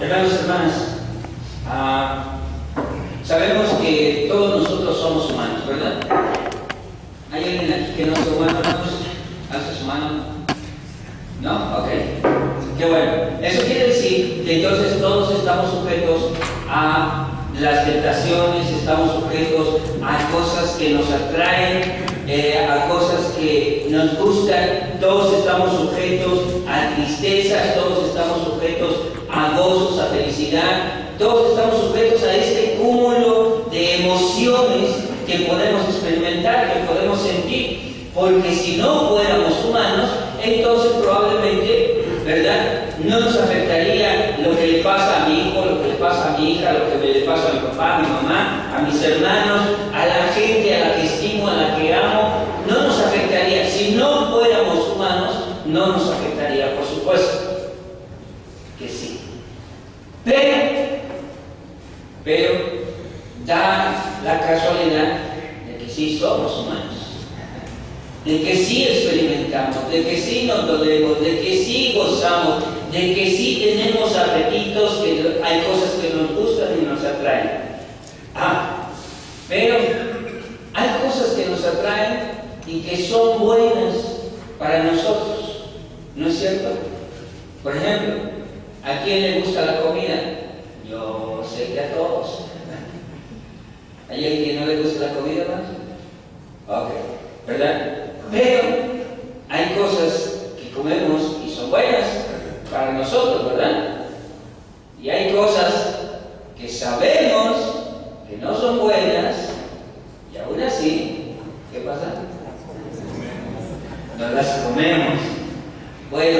Hermanos y hermanas, sabemos que todos nosotros somos humanos, ¿verdad? ¿Hay alguien aquí que no sea humano, hermanos? ¿Alza su mano? ¿No? Ok. Qué bueno. Eso quiere decir que entonces todos estamos sujetos a las tentaciones, estamos sujetos a cosas que nos atraen, a cosas que nos gustan. Todos estamos sujetos a tristezas, todos estamos sujetos a gozos, a felicidad. Todos estamos sujetos a este cúmulo de emociones que podemos experimentar, que podemos sentir. Porque si no fuéramos humanos, entonces probablemente, ¿verdad?, no nos afectaría lo que le pasa a mi hijo, lo que le pasa a mi hija, lo que le pasa a mi papá, a mi mamá, a mis hermanos, a la gente a la que estimo, a la que amo. No nos afectaría. Si no fuéramos humanos, no nos afectaría, por supuesto que sí. Pero da la casualidad de que sí somos humanos, de que sí experimentamos, de que sí nos dolemos, de que sí gozamos, de que sí tenemos apetitos, que hay cosas que nos gustan y nos atraen. Pero hay cosas que nos atraen y que son buenas para nosotros, ¿no es cierto? Por ejemplo, ¿a quién le gusta la comida? Yo sé que a todos. ¿Hay alguien que no le gusta la comida más? Ok, ¿verdad? Pero hay cosas que comemos y son buenas para nosotros, ¿verdad? Y hay cosas que sabemos que no son buenas y aún así, ¿qué pasa? No las comemos. Bueno,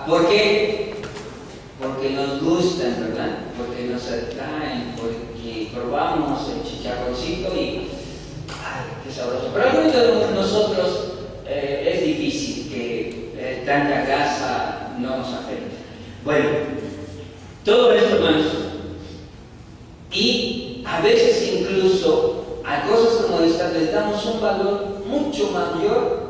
¿por qué? Porque nos gustan, ¿verdad? Porque nos atraen, porque probamos el chicharroncito y ¡ay, qué sabroso! Pero algunos de nosotros es difícil que tanta grasa no nos afecte. Bueno, todo esto, hermanos, y a veces incluso a cosas como estas les damos un valor mucho mayor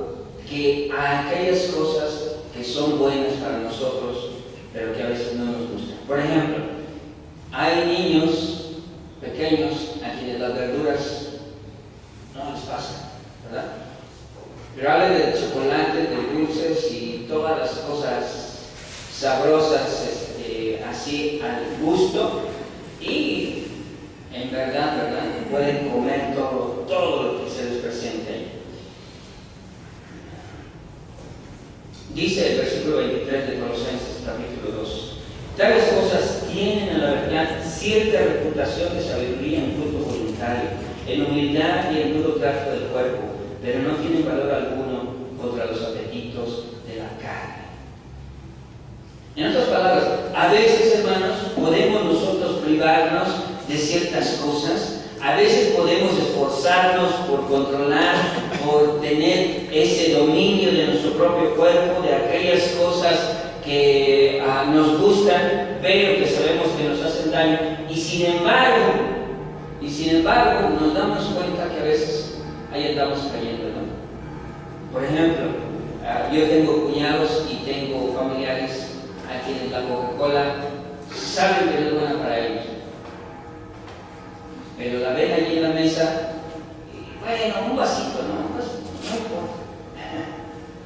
que a aquellas cosas que son buenas para nosotros, pero que a veces no nos gustan. Por ejemplo, hay niños pequeños a quienes las verduras no les pasa, ¿verdad? Pero hablan de chocolate, de dulces y todas las cosas sabrosas, así al gusto, y en verdad, pueden comer todo lo que se les presente. Dice el versículo 23 de Colosenses, capítulo 2. Tales cosas tienen a la verdad cierta reputación de sabiduría en culto voluntario, en humildad y en duro trato del cuerpo, pero no tienen valor alguno contra los apetitos de la carne. En otras palabras, a veces, hermanos, podemos nosotros privarnos de ciertas cosas. A veces podemos esforzarnos por controlar, por tener ese dominio de nuestro propio cuerpo, de aquellas cosas que nos gustan, pero que sabemos que nos hacen daño. Y sin embargo, nos damos cuenta que a veces ahí andamos cayendo, ¿no? Por ejemplo, yo tengo cuñados y tengo familiares a quienes la Coca-Cola saben que no es buena para ellos. Pero la ven allí en la mesa y bueno, un vasito, ¿no? No importa.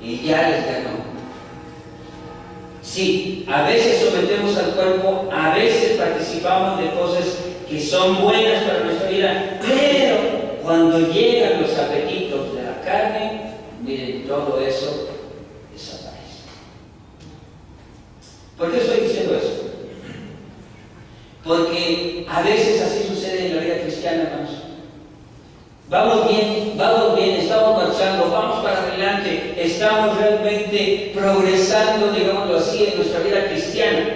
Y ya les ganó. Sí, a veces sometemos al cuerpo, a veces participamos de cosas que son buenas para nuestra vida, pero cuando llegan los apetitos de la carne, miren, todo eso desaparece. ¿Por qué estoy diciendo eso? Porque a veces así sucede en la vida cristiana, hermanos. Vamos bien, estamos marchando, vamos para adelante, estamos realmente progresando, digámoslo así, en nuestra vida cristiana.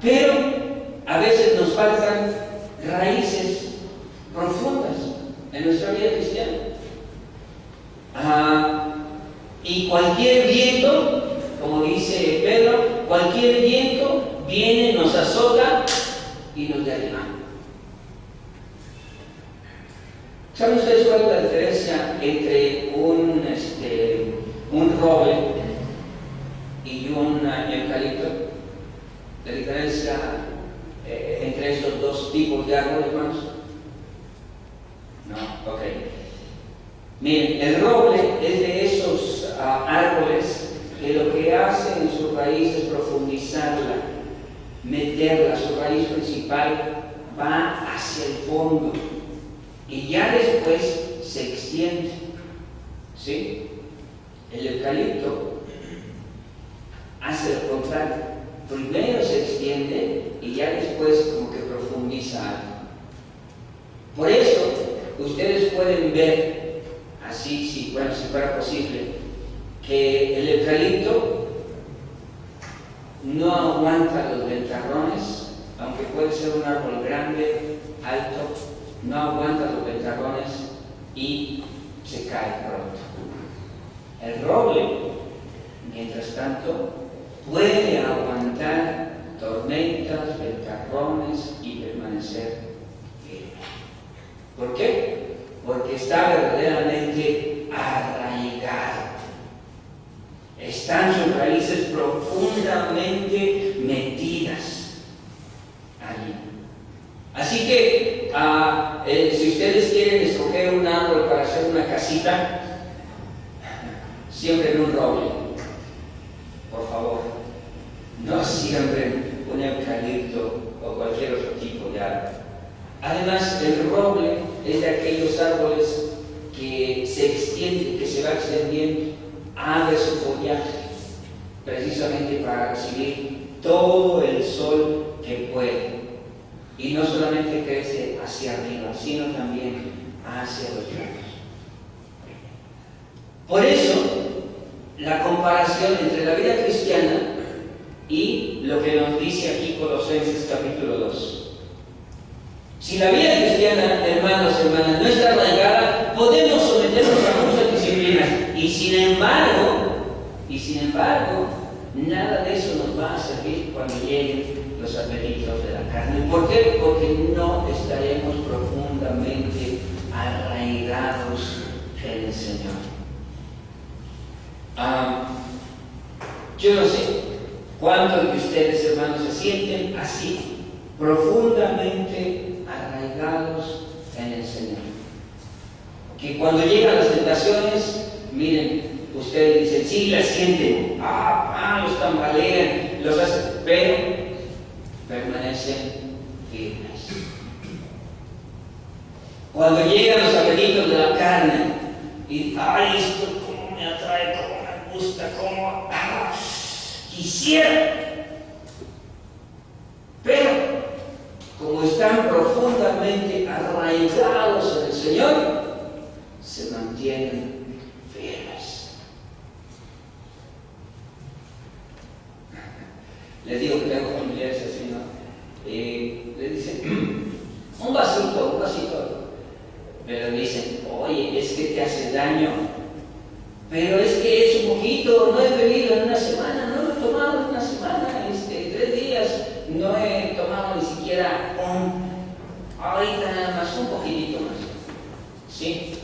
Pero a veces nos faltan raíces profundas en nuestra vida cristiana. Y cualquier viento, como dice Pedro, cualquier viento viene, nos azota y nos derriba. ¿Saben ustedes cuál es la diferencia entre un roble y un eucalipto? la diferencia entre estos dos tipos de árboles, hermanos? No, ok. Miren, el roble es de esos árboles que lo que hacen en su raíz es profundizarla, meterla. Su raíz principal va hacia el fondo y ya después se extiende. ¿Sí? El eucalipto hace lo contrario. Primero se extiende y ya después como que profundiza algo. Por eso, ustedes pueden ver, así, si fuera posible, que el eucalipto no aguanta los ventarrones, aunque puede ser un árbol grande, alto, no aguanta los ventarrones y se cae pronto. El roble, mientras tanto, puede aguantar tormentas, ventarrones y permanecer firme. ¿Por qué? Porque está verdaderamente arraigado. Están sus raíces profundamente metidas allí. Así que, si ustedes quieren escoger un árbol para hacer una casita, siembren un roble, por favor. No siembren un eucalipto o cualquier otro tipo de árbol. Además, el roble es de aquellos árboles que se extiende, que se va extendiendo, abre su follaje, precisamente para recibir todo el sol que puede. Y no solamente crece hacia arriba, sino también hacia los lados. Por eso, la comparación entre la vida cristiana y lo que nos dice aquí Colosenses capítulo 2. Si la vida cristiana, hermanos, hermanas, no está arraigada, podemos someternos a muchas disciplinas y sin embargo, nada de eso nos va a servir cuando lleguen los apetitos de la carne. ¿Por qué? Porque no estaremos profundamente arraigados en el Señor. Yo no sé cuántos de ustedes, hermanos, se sienten así, profundamente arraigados en el Señor. Que cuando llegan las tentaciones, miren, ustedes dicen, sí, las sienten, los tambalean, los hacen, pero permanecen firmes. Cuando llegan los apetitos de la carne, y esto cómo me atrae, cómo me gusta, cómo quisiera. Pero, como están profundamente arraigados en el Señor, se mantienen firmes. Les digo que tengo familiares así, ¿no? Les dicen, un vasito, pero dicen, oye, es que te hace daño, pero es que es un poquito, no he bebido en una semana, no lo he tomado en una semana, 3 días, no he tomado ni siquiera ahorita nada más, un poquitito más, ¿sí?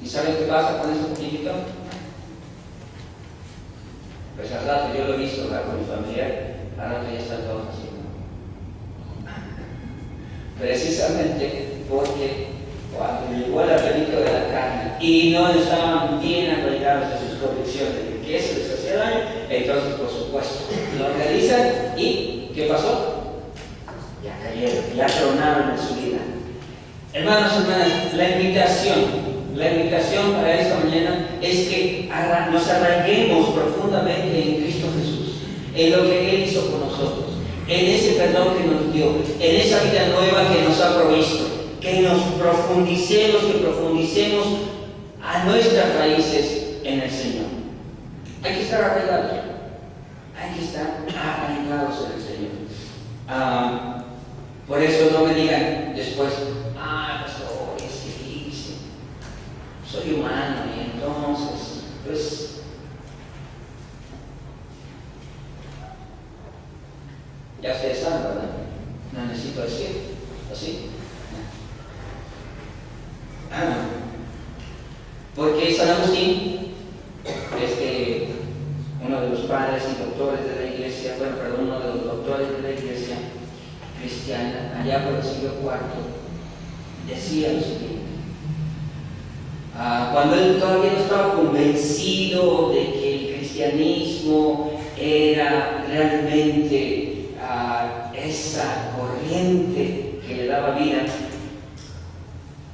¿Y saben qué pasa con ese poquitito? Pues al rato, yo lo he visto con mi familiar, al rato ya están todos así, ¿no? Precisamente porque cuando llegó el apetito de la carne y no estaban bien arraigados de sus convicciones de que eso les hacía daño, entonces por supuesto lo realizan y ¿qué pasó? Ya cayeron, ya tronaron en su vida. Hermanos, hermanas, la invitación para esta mañana es que nos arraiguemos profundamente en Cristo Jesús, en lo que Él hizo con nosotros, en ese perdón que nos dio, en esa vida nueva que nos ha provisto, que nos profundicemos a nuestras raíces en el Señor. Hay que estar arraigados, en el Señor. Por eso no me digan después, pastor, es que dice, soy humano y entonces, pues, ya ustedes saben, ¿verdad? No necesito decir, ¿así? Porque San Agustín, uno de los padres y doctores de la iglesia, uno de los doctores allá por el siglo IV, decía lo siguiente. Cuando él todavía no estaba convencido de que el cristianismo era realmente esa corriente que le daba vida,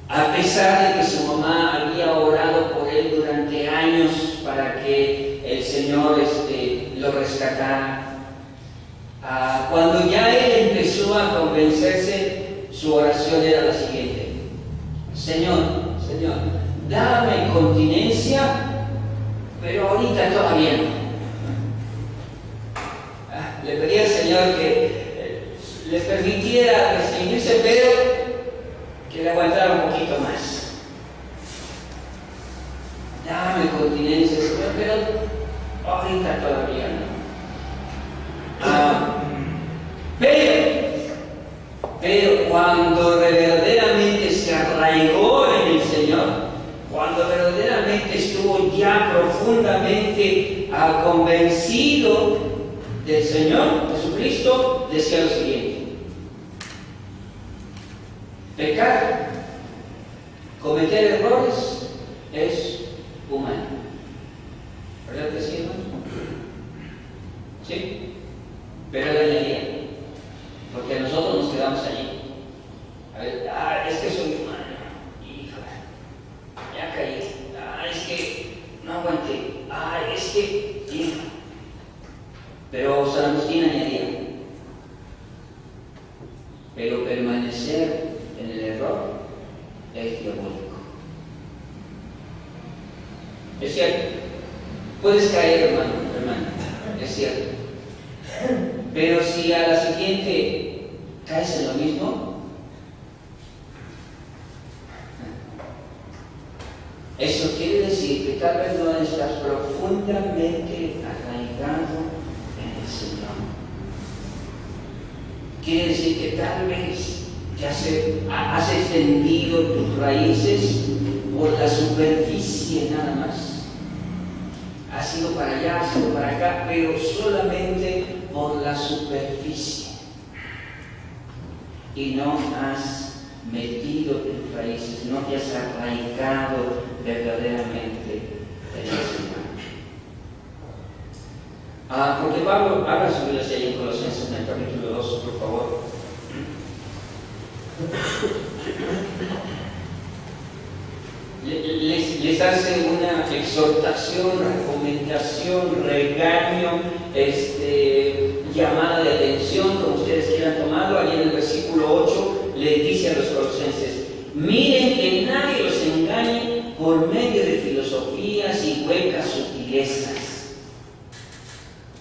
a pesar de que su mamá había orado por él durante años para que el Señor lo rescatara, cuando ya él empezó a convencerse, su oración era la siguiente: Señor, dame continencia, pero ahorita todavía no. Le pedí al Señor que les permitiera restringirse, pero que le aguantara un poquito más. Dame continencia, Señor, pero ahorita todavía no. Pero cuando verdaderamente se arraigó en el Señor, cuando verdaderamente estuvo ya profundamente convencido del Señor Jesucristo, decía lo siguiente: pecar, cometer errores es humano. ¿Verdad que sí, hermano? ¿Sí? Pero él añadía, porque nosotros nos quedamos allí. A ver, es que soy humano, híjole, ya caí. Es que no aguanté. Es que, híjole. Pero San Agustín añadía, pero permanecer en el error es diabólico. Es cierto, puedes caer, hermana, es cierto. Pero si a la siguiente caes en lo mismo, eso quiere decir que tal vez no estás profundamente arraigado en el Señor. Quiere decir que tal vez has extendido tus raíces por la superficie nada más. Has ido para allá, has ido para acá, pero solamente por la superficie. Y no has metido tus raíces, no te has arraigado verdaderamente en el Señor. Porque Pablo habla sobre eso ahí en Colosenses, en el capítulo 2, por favor. Les hace una exhortación, recomendación, regaño, llamada de atención, como ustedes quieran tomarlo. Ahí en el versículo 8 le dice a los colosenses: miren que nadie los engañe por medio de filosofías y huecas sutilezas.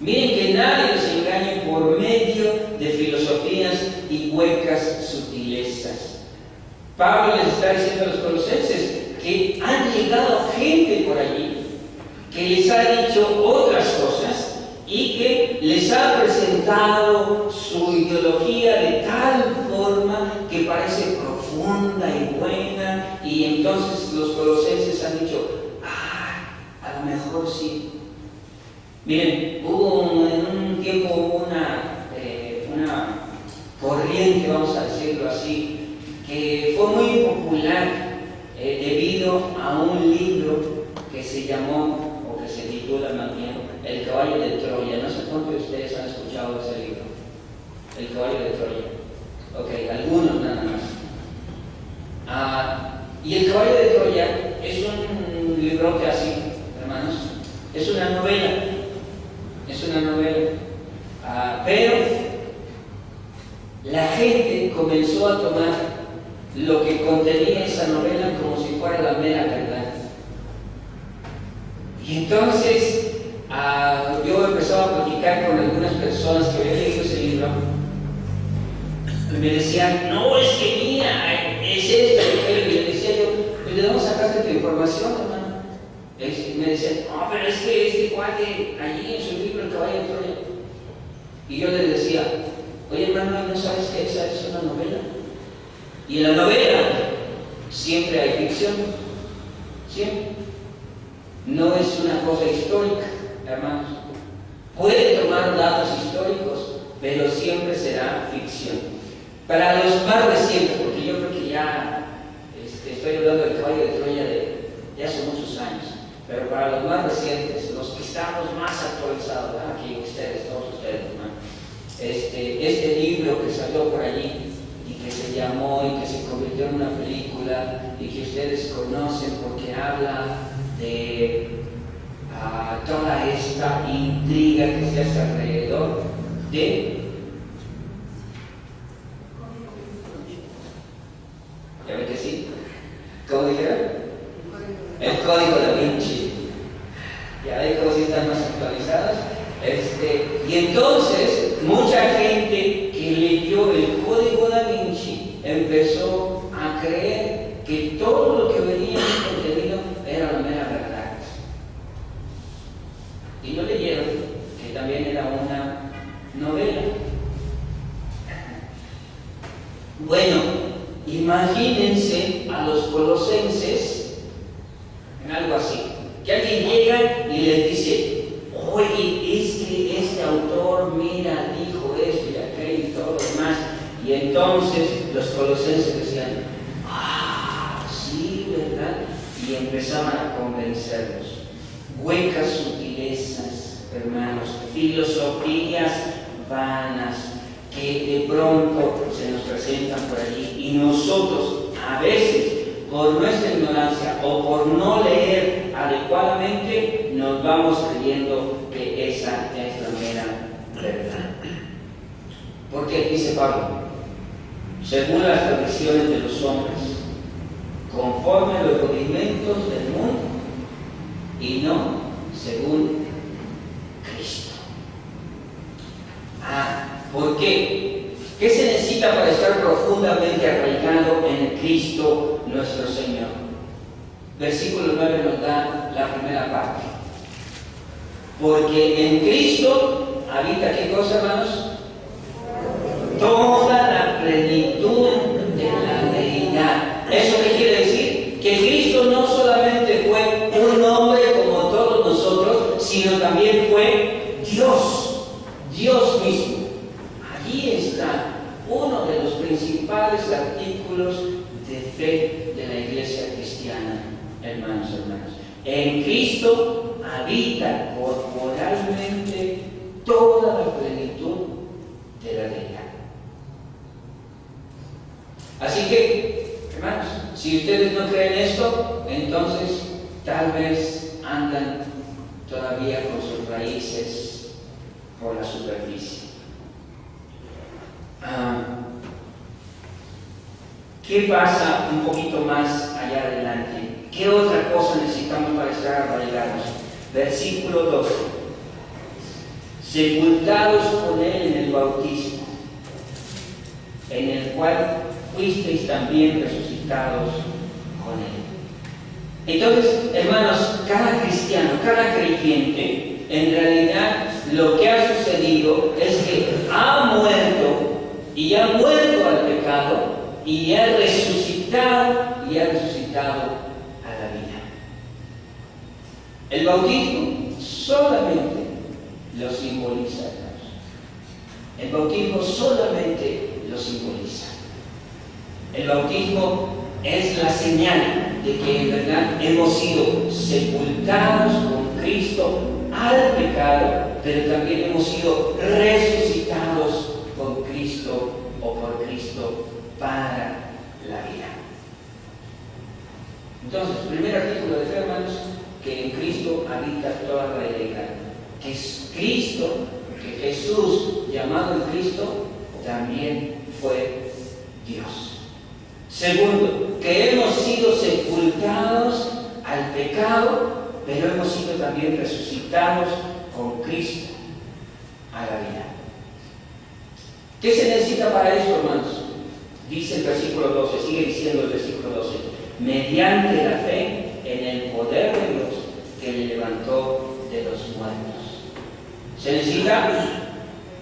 Miren que nadie los engañe por medio de filosofías y huecas sutilezas. Pablo les está diciendo a los colosenses que han llegado gente por allí que les ha dicho otras cosas y que les ha presentado su ideología de tal forma que parece profunda y buena, y entonces los colosenses han dicho: a lo mejor sí. Miren, en un tiempo una corriente, vamos a decirlo así, que fue muy popular debido a un libro que se llamó, o que se titula más bien, El caballo de Troya. No sé cuántos de ustedes han escuchado ese libro, El caballo de Troya. Ok, algunos nada más. Y El caballo de Troya es un libro que así, hermanos, es una novela. Pero la gente comenzó a tomar lo que contenía esa novela como si fuera la mera verdad. Y entonces yo empezaba a platicar con algunas personas que habían leído ese libro y me decían: no, es que mira, es esto. Y yo decía pues ¿de dónde sacaste tu información, hermano? Y me decían: no, pero es que este cuate allí en su libro El caballo de Troya. Y yo les decía: oye, hermano, ¿no sabes que esa es una novela? Y en la novela siempre hay ficción, siempre. No es una cosa histórica, hermanos. Puede tomar datos históricos, pero siempre será ficción. Para los más recientes, porque yo creo que ya estoy hablando del caballo de Troya de hace muchos años, pero para los más recientes, los que estamos más actualizados, aquí ustedes, todos ustedes, ¿no? Este libro que salió por allí y que se llamó y que se convirtió en una película y que ustedes conocen porque habla de toda esta intriga que se hace alrededor de... ¿Ya ven que sí? ¿Cómo dijeron? El Código Da Vinci. Ya ven cómo sí están más actualizados. Y entonces, mucha gente que leyó el Código Da Vinci empezó a creer que todo lo que venía en el contenido era la mera verdad. Y no leyeron que también era una novela. Bueno, imagínense a los colosenses en algo así, que alguien llega y les dice: oye, es que este autor, mira, dijo esto y aquello y todo lo demás. Y entonces los colosenses decían: sí, ¿verdad? Y empezaban a convencerlos. Huecas sutilezas, hermanos, filosofías vanas que de pronto se nos presentan por allí, y nosotros a veces por nuestra ignorancia o por no leer adecuadamente nos vamos creyendo que esa es la mera verdad. Porque dice Pablo: según las tradiciones de los hombres, conforme a los rudimentos del mundo, y no según Cristo. ¿Por qué? ¿Qué se necesita para estar profundamente arraigado en Cristo nuestro Señor? Versículo 9 nos da la primera parte. Porque en Cristo habita, ¿qué cosa, hermanos? Toda la plenitud de la deidad. ¿Eso qué quiere decir? Que Cristo no solamente fue un hombre como todos nosotros, sino también fue Dios, Dios mismo. Allí está uno de los principales artículos de fe de la iglesia cristiana, hermanos. En Cristo habita corporalmente toda la plenitud de la deidad. Así que, hermanos, si ustedes no creen esto, entonces tal vez andan todavía con sus raíces por la superficie. ¿Qué pasa un poquito más allá adelante? ¿Qué otra cosa necesitamos para estar arraigados? Versículo 12. Sepultados con Él en el bautismo, en el cual fuisteis también resucitados con Él. Entonces, hermanos, cada cristiano, cada creyente, en realidad lo que ha sucedido es que ha muerto al pecado y ha resucitado a la vida. El bautismo solamente lo simboliza, hermanos. El bautismo solamente lo simboliza. El bautismo es la señal de que en verdad hemos sido sepultados con Cristo al pecado, pero también hemos sido resucitados con Cristo o por Cristo para la vida. Entonces, primer artículo de fe, hermanos, que en Cristo habita toda la deidad. Que es Cristo, que Jesús, llamado en Cristo, también fue Dios. Segundo, que hemos sido sepultados al pecado, pero hemos sido también resucitados con Cristo a la vida. ¿Qué se necesita para esto, hermanos? Dice el versículo 12, sigue diciendo el versículo 12, mediante la fe en el poder de Dios que le levantó de los muertos. Se necesita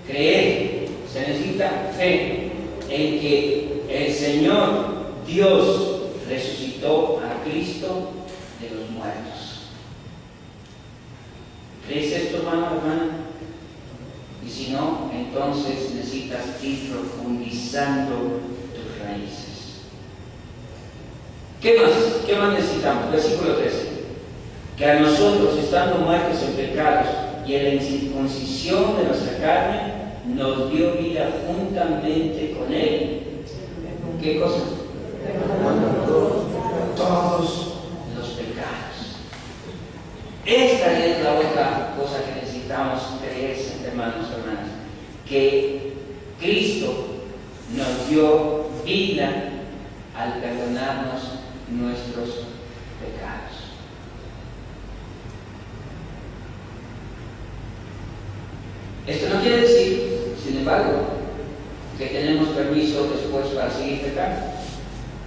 creer, se necesita fe en que el Señor Dios resucitó a Cristo de los muertos. ¿Crees esto, hermano, hermana? Y si si no, entonces necesitas ir profundizando tus raíces. ¿Qué más? ¿Qué más necesitamos? Versículo 13. Que a nosotros, estando muertos en pecados y en la incircuncisión de nuestra carne, nos dio vida juntamente con Él. ¿Qué cosa? Todos los pecados. Esta es la otra cosa que necesitamos creer, hermanos y hermanas, que Cristo nos dio vida al perdonarnos nuestros pecados. Esto no quiere decir, sin embargo, que tenemos permiso después para seguir pecando.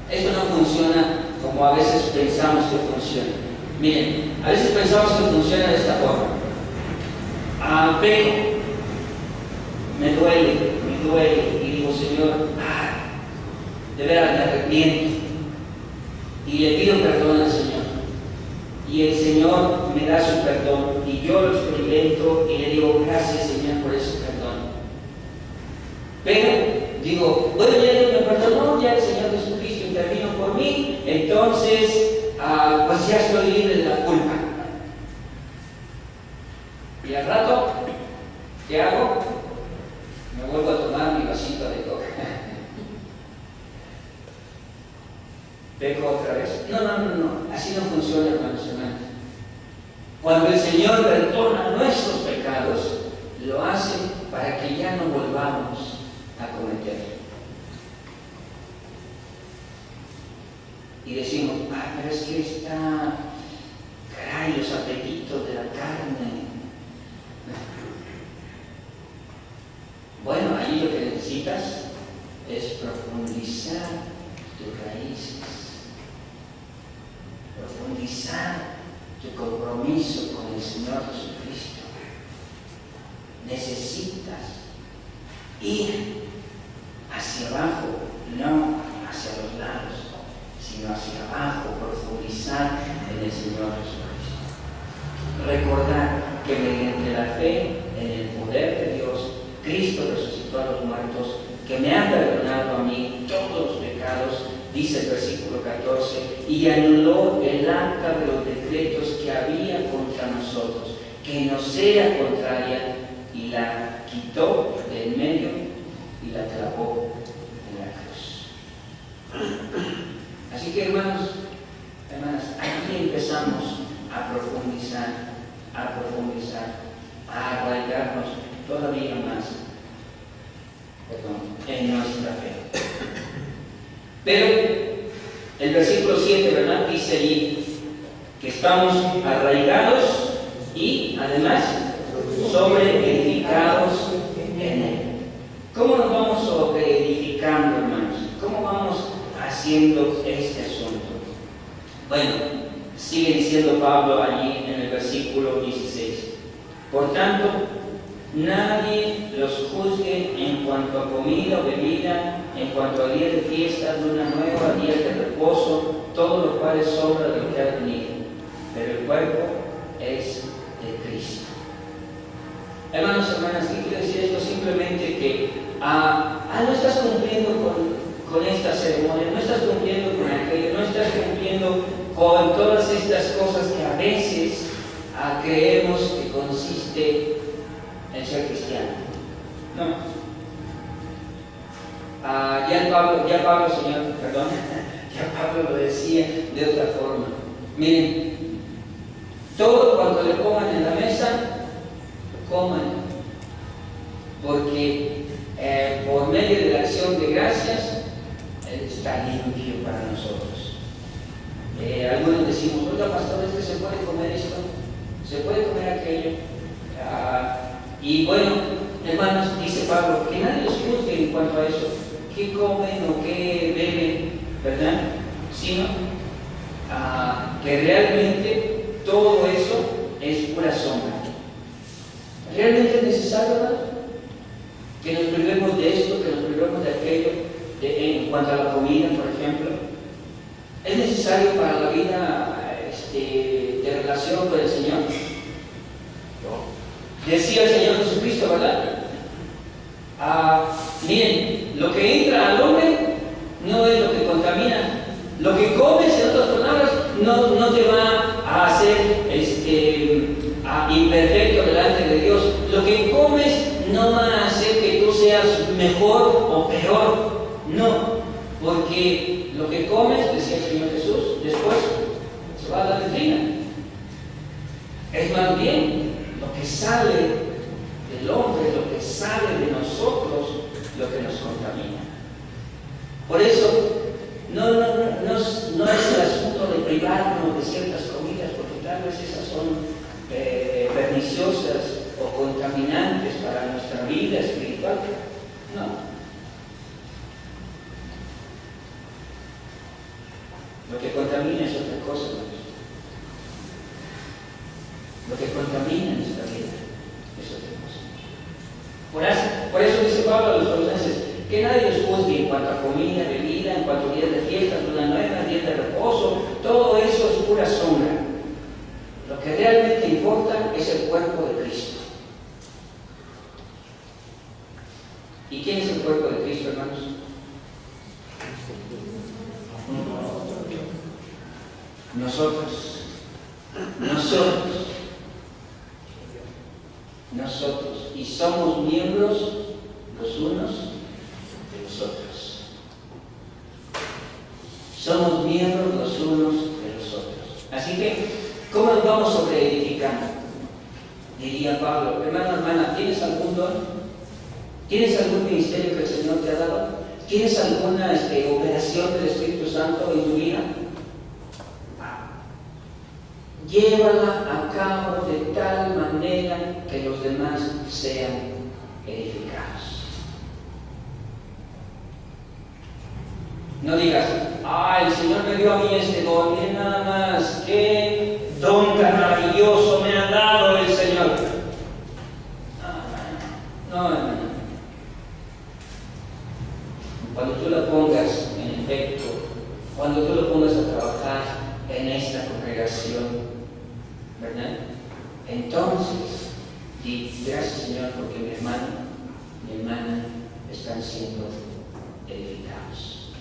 Esto no funciona como a veces pensamos que funciona. Miren, a veces pensamos que funciona de esta forma. Peco, me duele, y digo, Señor, de veras me arrepiento, y le pido perdón al Señor. Y el Señor me da su perdón, y yo lo experimento y le digo, gracias Señor por ese perdón. Pero digo, bueno, ya Dios me perdonó, ya el Señor Jesucristo intervino por mí, entonces pues ya estoy libre de la culpa. Y al rato, ¿qué hago? Me vuelvo a tomar mi vasito de coca. Peco otra vez. No, así no funciona, hermanos y hermanas. Cuando el Señor perdona nuestros pecados, lo hace para que ya no volvamos a cometer. Y decimos, pero es que está, caray, los apetitos de la carne. Bueno, ahí lo que necesitas es profundizar tus raíces, profundizar tu compromiso con el Señor Jesucristo. Necesitas ir hacia abajo, no hacia los lados, sino hacia abajo, profundizar en el Señor Jesucristo. Recordar que mediante la fe en el poder de Dios, Cristo resucitó a los muertos, que me ha perdonado a mí todos los pecados, dice el versículo 14, y anuló el acta de los decretos que había contra nosotros, que nos sea contraria, y la quitó del medio y la clavó en la cruz. Así que hermanos, hermanas, aquí empezamos a profundizar, a arraigarnos todavía más, en nuestra fe. Pero el versículo 7, ¿verdad? Dice allí que estamos arraigados y además sobreedificados en Él. ¿Cómo nos vamos sobreedificando, hermanos? ¿Cómo vamos haciendo este asunto? Bueno, sigue diciendo Pablo allí en el versículo 16. Por tanto, nadie los juzgue en cuanto a comida o bebida, en cuanto a día de fiesta, luna nueva, días de reposo, todo lo cual es obra de lo que ha venido. Pero el cuerpo es de Cristo. Hermanos, hermanas, ¿qué quiere decir esto? Simplemente que no estás cumpliendo con esta ceremonia, no estás cumpliendo con aquello, no estás cumpliendo con todas estas cosas que a veces creemos que consiste en ser cristiano. No. Ya Pablo lo decía de otra forma. Miren, todo cuanto le pongan en la mesa, coman, porque por medio de la acción de gracias, está limpio para nosotros. Algunos decimos, oiga pastor, ¿es que se puede comer esto? ¿Se puede comer aquello? Y bueno, hermanos, dice Pablo, que nadie los juzgue en cuanto a eso, qué comen o qué beben, ¿verdad? Sino que realmente todo eso es pura sombra. ¿Realmente es necesario, ¿verdad? Que nos privemos de esto, que nos privemos de aquello, en cuanto a la comida, por ejemplo? ¿Es necesario para la vida de relación con el Señor? Decía el Señor Jesucristo, ¿verdad? mejor o peor. No, porque lo que comes, decía el Señor Jesús, después se va a la letrina. Es más bien lo que sale del hombre, lo que sale de nosotros, lo que nos contamina. Por eso, no es el asunto de privarnos de ciertas comidas, porque tal vez esas son perniciosas o contaminantes para nuestra vida espiritual. No. Lo que contamina es otra cosa, hermanos. Lo que contamina nuestra vida es otra cosa. Por eso dice Pablo a los colosenses, que nadie los juzgue en cuanto a comida, bebida, en cuanto a días de fiesta, luna nueva, días de reposo. Todo eso es pura sombra. Lo que realmente importa es el cuerpo de Cristo. ¿Y quién es el cuerpo de Cristo, hermanos? Nosotros. Y somos miembros los unos de los otros. Somos miembros los unos de los otros. Así que, ¿cómo nos vamos sobreedificando? Diría Pablo, hermano, hermana, ¿tienes algún don? ¿Tienes algún ministerio que el Señor te ha dado? ¿Tienes alguna operación del Espíritu Santo en tu vida? Llévala a cabo de tal manera que los demás sean edificados. No digas, el Señor me dio a mí este don, miren nada más, qué don tan maravilloso me ha dado el Señor. No. Cuando tú lo pongas en efecto, cuando tú lo pongas a trabajar en esta congregación, ¿verdad? Entonces, di gracias, Señor, porque mi hermano, mi hermana están siendo edificados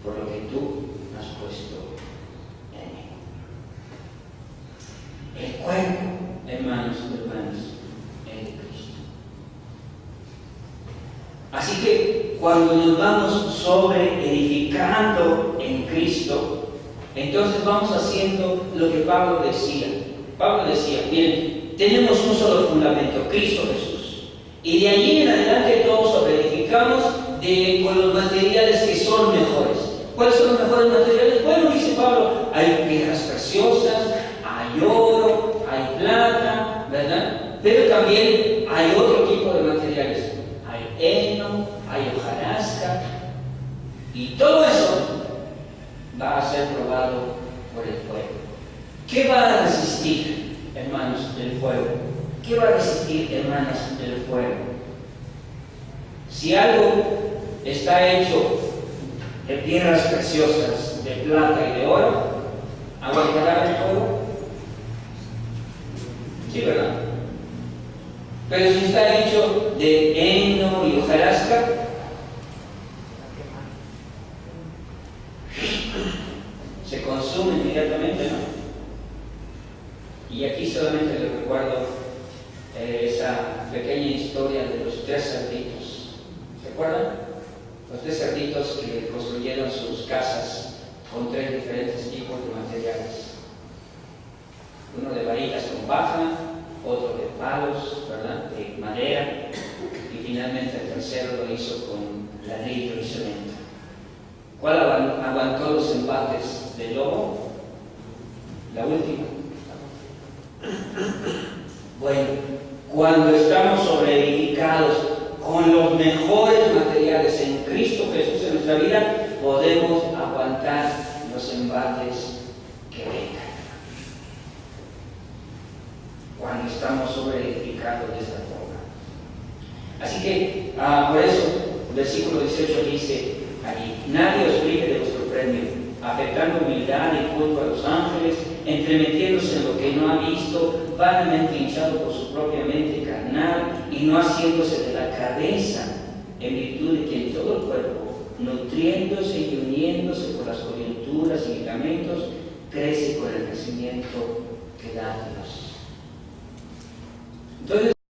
por lo que tú has puesto en mí. El cuerpo, hermanos y hermanas, es de Cristo. Así que cuando nos vamos sobre edificando en Cristo, entonces vamos haciendo lo que Pablo decía. Pablo decía, miren, tenemos un solo fundamento, Cristo Jesús. Y de allí en adelante todos sobreedificamos con los materiales que son mejores. ¿Cuáles son los mejores materiales? Bueno, dice Pablo, hay piedras preciosas, hay oro, hay plata, ¿verdad? Pero también hay otro tipo de materiales. Hay heno, hay hojarasca. Y todo eso va a ser probado por el fuego. ¿Qué va a resistir, hermanos, el fuego? ¿Qué va a resistir, hermanas, el fuego? Si algo está hecho de piedras preciosas, de plata y de oro, ¿aguantará el fuego? Sí, ¿verdad? Pero si está hecho de heno y hojarasca, se consume inmediatamente, ¿no? Y aquí solamente les recuerdo esa pequeña historia de los 3 cerditos. ¿Se acuerdan? Los 3 cerditos que construyeron sus casas con 3 diferentes tipos de materiales. Uno de varillas con paja, otro de palos, ¿verdad?, de madera, y finalmente el tercero lo hizo con ladrillo y cemento. ¿Cuál aguantó los embates del lobo? La última. Bueno, cuando estamos sobreedificados con los mejores materiales en Cristo Jesús en nuestra vida, podemos aguantar los embates que vengan. Cuando estamos sobreedificados de esta forma. Así que, por eso, el versículo 18 dice allí, nadie os prive de vuestro premio, afectando humildad y culto a los ángeles, entremetiéndose en lo que no ha visto, vanamente hinchado por su propia mente carnal, y no haciéndose de la cabeza, en virtud de quien todo el cuerpo, nutriéndose y uniéndose por las coyunturas y ligamentos, crece con el crecimiento que da Dios. Entonces,